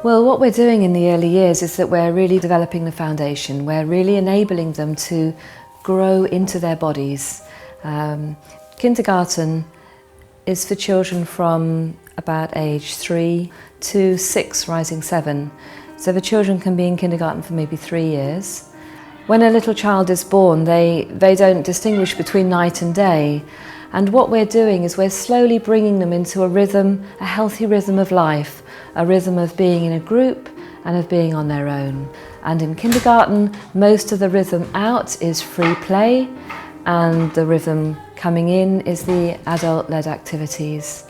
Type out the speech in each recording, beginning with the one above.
Well, what we're doing in the early years is that we're really developing the foundation. We're really enabling them to grow into their bodies. Kindergarten is for children from about age 3 to 6, rising 7. So the children can be in kindergarten for maybe 3 years. When a little child is born, they don't distinguish between night and day. And what we're doing is we're slowly bringing them into a rhythm, a healthy rhythm of life, a rhythm of being in a group and of being on their own. And in kindergarten, most of the rhythm out is free play, and the rhythm coming in is the adult-led activities.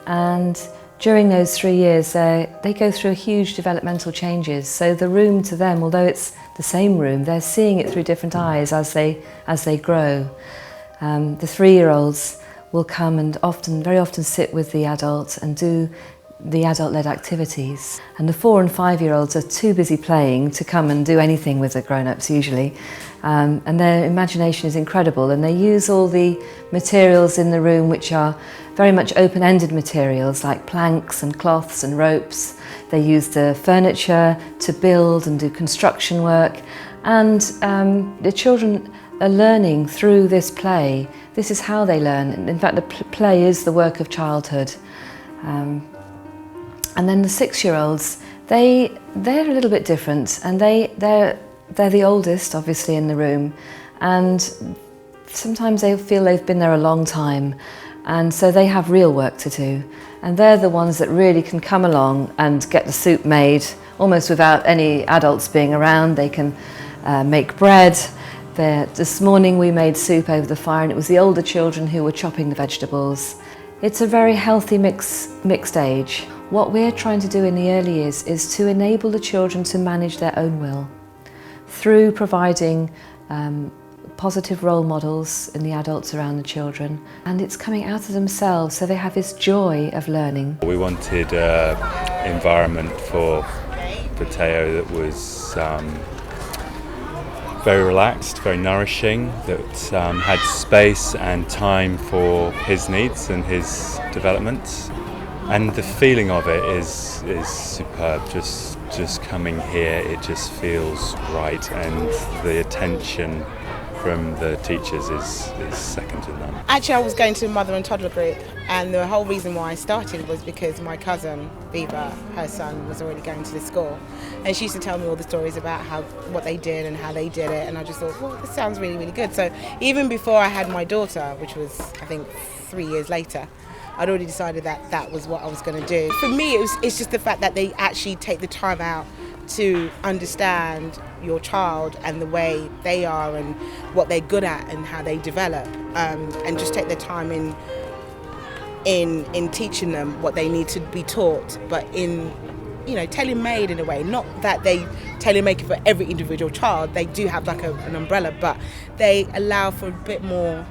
And during those 3 years, they go through huge developmental changes. So the room to them, although it's the same room, they're seeing it through different eyes as they grow. The 3-year-olds will come and very often sit with the adult and do the adult-led activities. And the 4 and 5-year-olds are too busy playing to come and do anything with the grown-ups usually. And their imagination is incredible, and they use all the materials in the room which are very much open-ended materials like planks and cloths and ropes. They use the furniture to build and do construction work, and the children are learning through this play. This is how they learn. In fact, the play is the work of childhood. And then the 6-year-olds, they're a little bit different, and they're the oldest, obviously, in the room, and sometimes they feel they've been there a long time, and so they have real work to do. And they're the ones that really can come along and get the soup made almost without any adults being around. They can make bread. This morning we made soup over the fire, and it was the older children who were chopping the vegetables. It's a very healthy mixed age. What we're trying to do in the early years is to enable the children to manage their own will through providing positive role models in the adults around the children, and it's coming out of themselves, so they have this joy of learning. We wanted an environment for Teo that was very relaxed, very nourishing, that had space and time for his needs and his development. And the feeling of it is superb. Just coming here, it just feels right, and the attention from the teachers is second to none. Actually, I was going to a mother and toddler group, and the whole reason why I started was because my cousin, Viva, her son, was already going to the school, and she used to tell me all the stories about what they did and how they did it, and I just thought, well, this sounds really, really good. So even before I had my daughter, which was, I think, 3 years later, I'd already decided that was what I was going to do. For me, it's just the fact that they actually take the time out to understand your child and the way they are and what they're good at and how they develop, and just take their time in teaching them what they need to be taught, but in, tailor-made in a way. Not that they tailor-make it for every individual child. They do have like an umbrella, but they allow for a bit more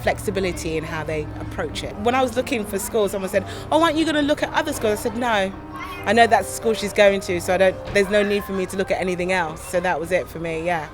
flexibility in how they approach it. When I was looking for schools, someone said, "Oh, aren't you going to look at other schools?" I said, "No, I know that's the school she's going to, so there's no need for me to look at anything else." So that was it for me, yeah.